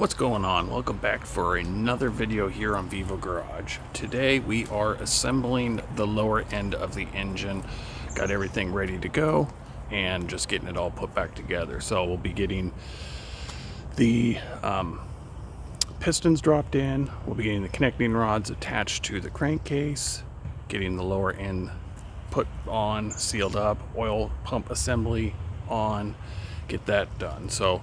What's going on? Welcome back for another video here on Vivo Garage. Today we are assembling the lower end of the engine. Got everything ready to go and just getting it all put back together. So we'll be getting the pistons dropped in. We'll be getting the connecting rods attached to the crankcase, getting the lower end put on, sealed up, oil pump assembly on, get that done. So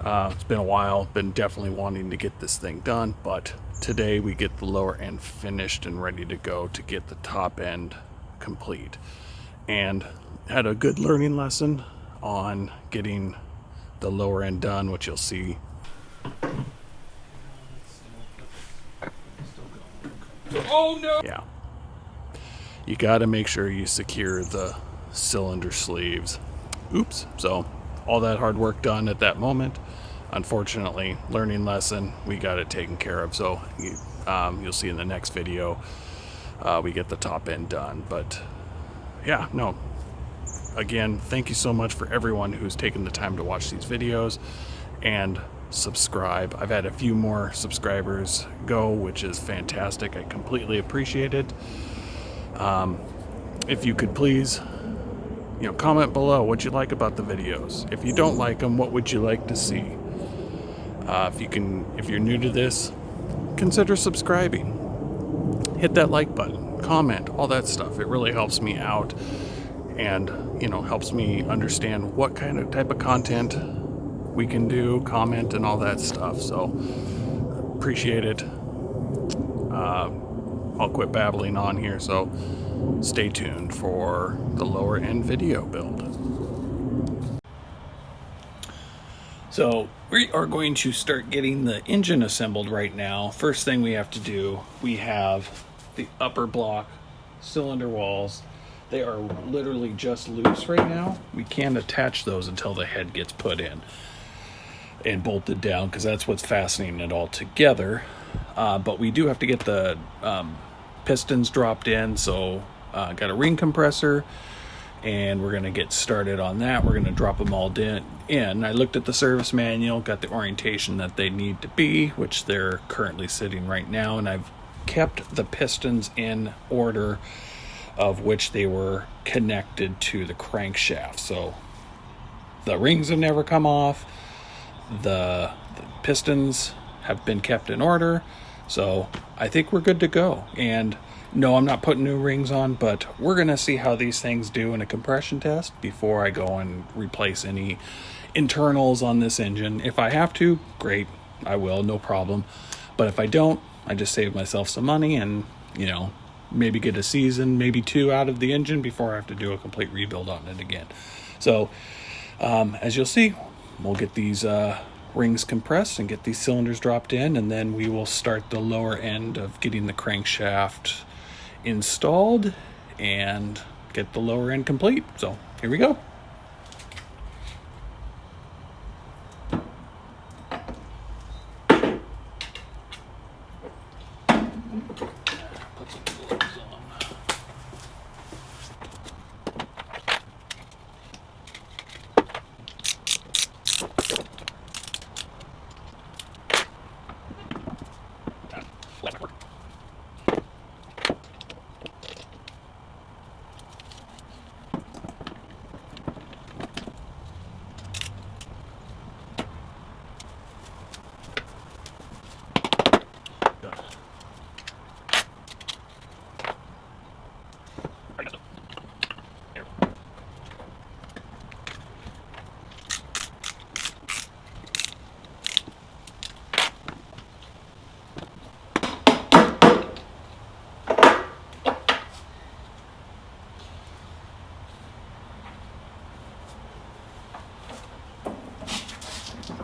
it's been a while, been definitely wanting to get this thing done, but today we get the lower end finished and ready to go to get the top end complete. And had a good learning lesson on getting the lower end done, which you'll see. Oh no! Yeah. You gotta make sure you secure the cylinder sleeves. Oops. So all that hard work done at that moment. Unfortunately, learning lesson, we got it taken care of. So you'll see in the next video, we get the top end done. But yeah, no. Again, thank you so much for everyone who's taken the time to watch these videos and subscribe. I've had a few more subscribers go, which is fantastic. I completely appreciate it. If you could please, comment below what you like about the videos. If you don't like them, what would you like to see? If you're new to this, consider subscribing. Hit that like button, comment, all that stuff. It really helps me out and, helps me understand what type of content we can do, comment, and all that stuff. So, appreciate it. I'll quit babbling on here, so stay tuned for the lower end video build. So we are going to start getting the engine assembled right now. First thing we have to do, we have the upper block cylinder walls. They are literally just loose right now. We can't attach those until the head gets put in and bolted down, because that's what's fastening it all together. But we do have to get the pistons dropped in, so got a ring compressor, and we're going to get started on that. We're going to drop them all in. I looked at the service manual, got the orientation that they need to be, which they're currently sitting right now, and I've kept the pistons in order of which they were connected to the crankshaft. So the rings have never come off. The pistons have been kept in order, so I think we're good to go. And no, I'm not putting new rings on, but we're gonna see how these things do in a compression test before I go and replace any internals on this engine. If I have to, great, I will, no problem. But if I don't, I just save myself some money and, maybe get a season, maybe two out of the engine before I have to do a complete rebuild on it again. So as you'll see, we'll get these rings compressed and get these cylinders dropped in, and then we will start the lower end of getting the crankshaft installed and get the lower end complete. So here we go. Put some gloves on.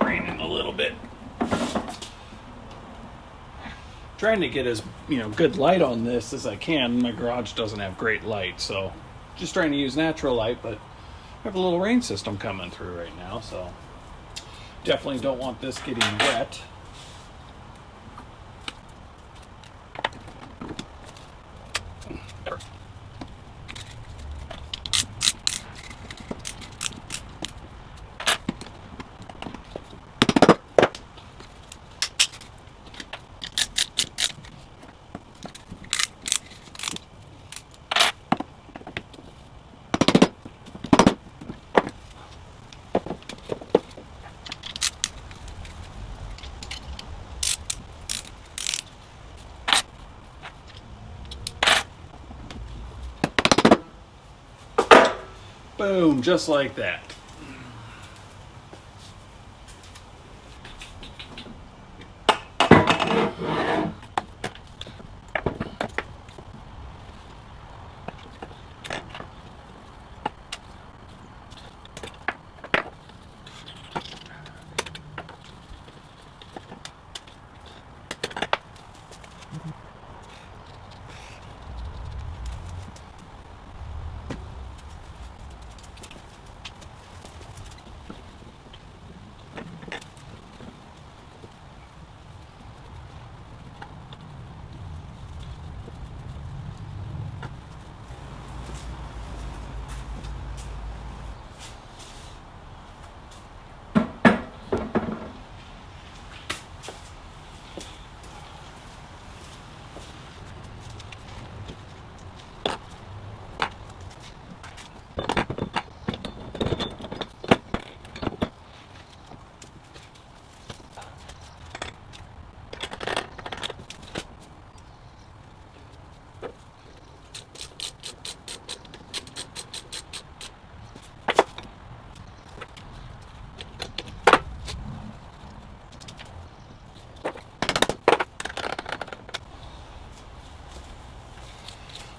Raining a little bit. Trying to get as good light on this as I can. My garage doesn't have great light, so just trying to use natural light, but I have a little rain system coming through right now, so definitely don't want this getting wet. Boom, just like that.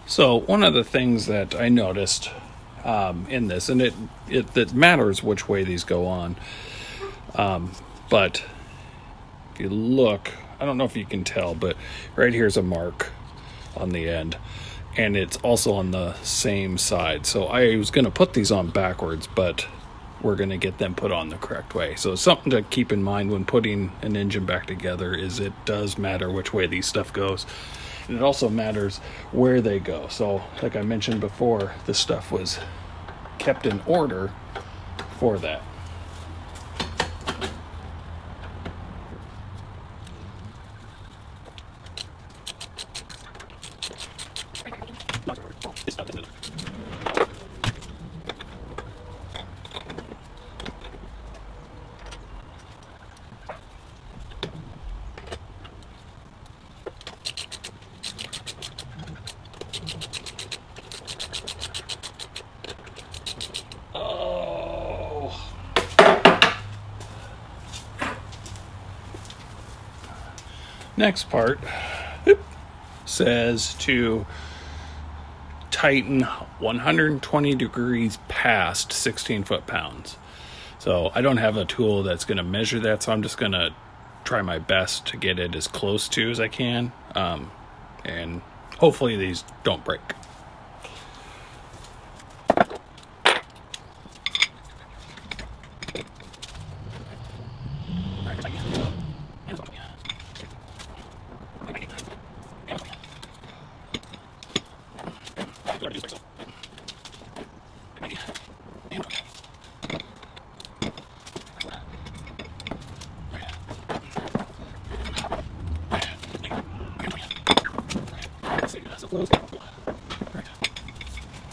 So one of the things that I noticed in this, and it matters which way these go on, but if you look, I don't know if you can tell, but right here's a mark on the end, and it's also on the same side. So I was going to put these on backwards, but we're going to get them put on the correct way. So something to keep in mind when putting an engine back together is it does matter which way these stuff goes. And it also matters where they go. So like I mentioned before, this stuff was kept in order for that. Next part says to tighten 120 degrees past 16 foot-pounds. So I don't have a tool that's going to measure that, so I'm just going to try my best to get it as close to as I can. And hopefully these don't break.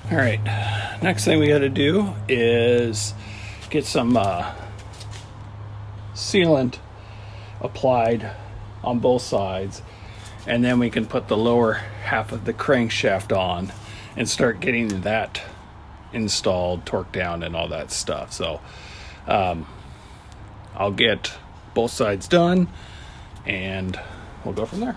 All right, next thing we got to do is get some sealant applied on both sides, and then we can put the lower half of the crankshaft on and start getting that installed, torqued down, and all that stuff. So I'll get both sides done and we'll go from there.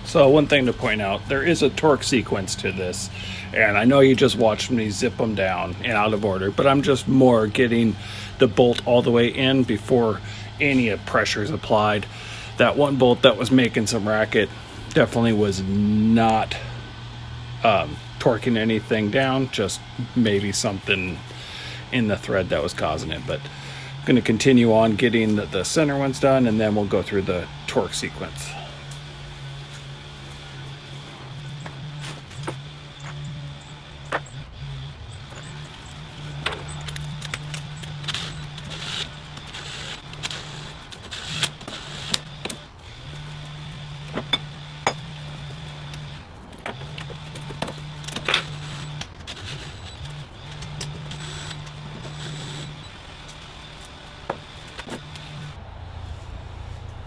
So one thing to point out, there is a torque sequence to this, and I know you just watched me zip them down and out of order, but I'm just more getting the bolt all the way in before any pressure is applied. That one bolt that was making some racket definitely was not torquing anything down, just maybe something in the thread that was causing it. But I'm going to continue on getting the center ones done, and then we'll go through the torque sequence.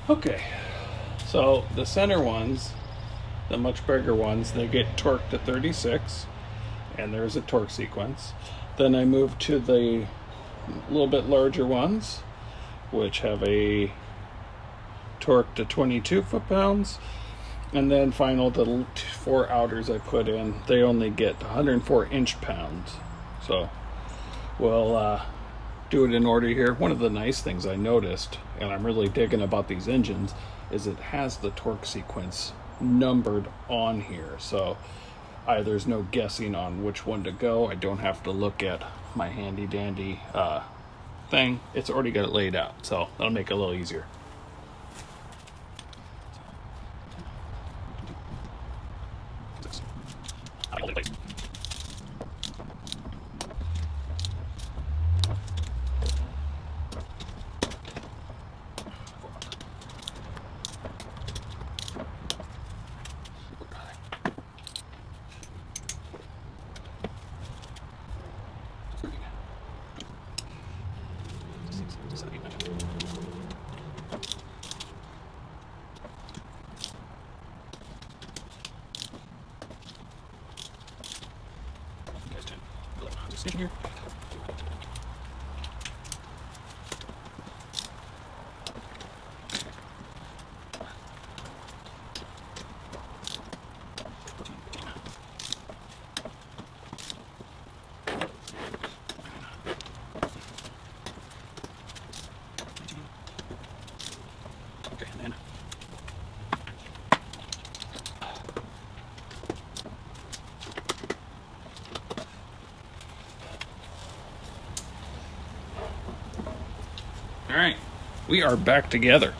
Okay, so the center ones, the much bigger ones, they get torqued to 36, and there's a torque sequence. Then I move to the little bit larger ones, which have a torque to 22 foot-pounds. And then final, the 4 outers I put in, they only get 104 inch-pounds. So we'll do it in order here. One of the nice things I noticed, and I'm really digging about these engines, is it has the torque sequence numbered on here. So there's no guessing on which one to go. I don't have to look at my handy dandy thing. It's already got it laid out, so that'll make it a little easier. Sit here. Okay, and then all right, we are back together.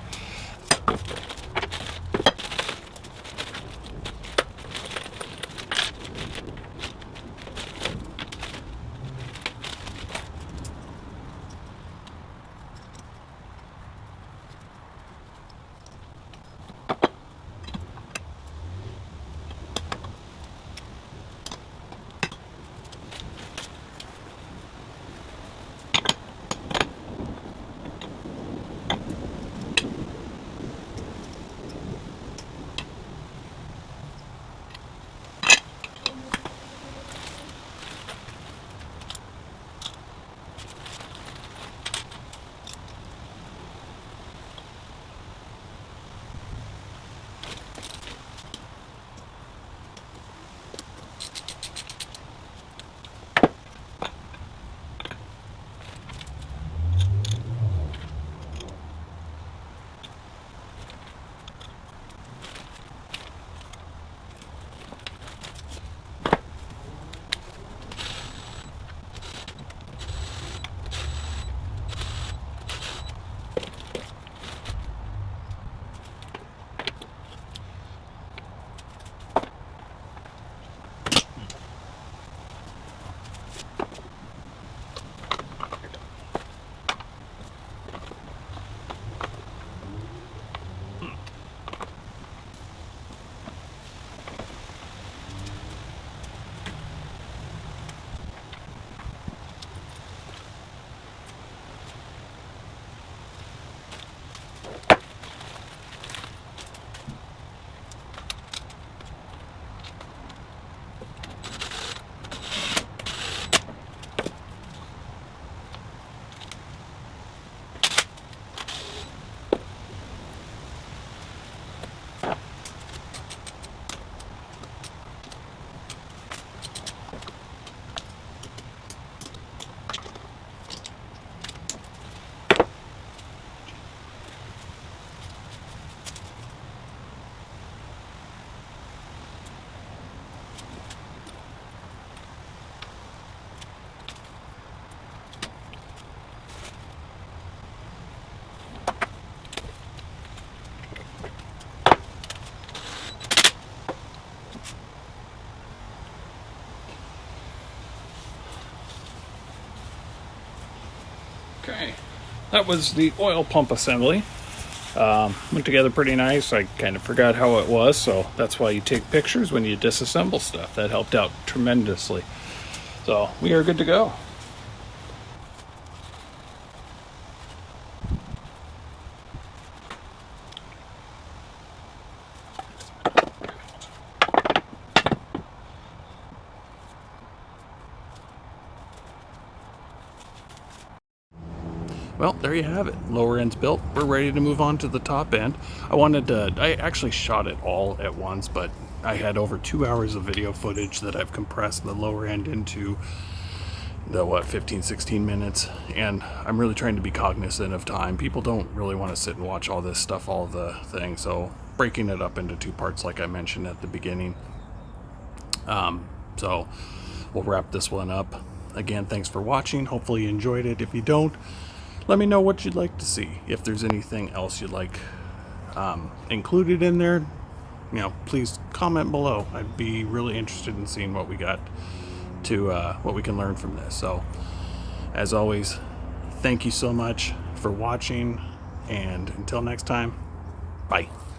Okay, that was the oil pump assembly. Went together pretty nice. I kind of forgot how it was, so that's why you take pictures when you disassemble stuff. That helped out tremendously. So we are good to go. Well, there you have it. Lower end's built. We're ready to move on to the top end. I actually shot it all at once, but I had over 2 hours of video footage that I've compressed the lower end into the 15, 16 minutes. And I'm really trying to be cognizant of time. People don't really want to sit and watch all this stuff, all the things. So breaking it up into 2 parts, like I mentioned at the beginning. So we'll wrap this one up. Again, thanks for watching. Hopefully you enjoyed it. If you don't, let me know what you'd like to see. If there's anything else you'd like included in there, please comment below. I'd be really interested in seeing what we got to what we can learn from this. So, as always, thank you so much for watching, and until next time, bye.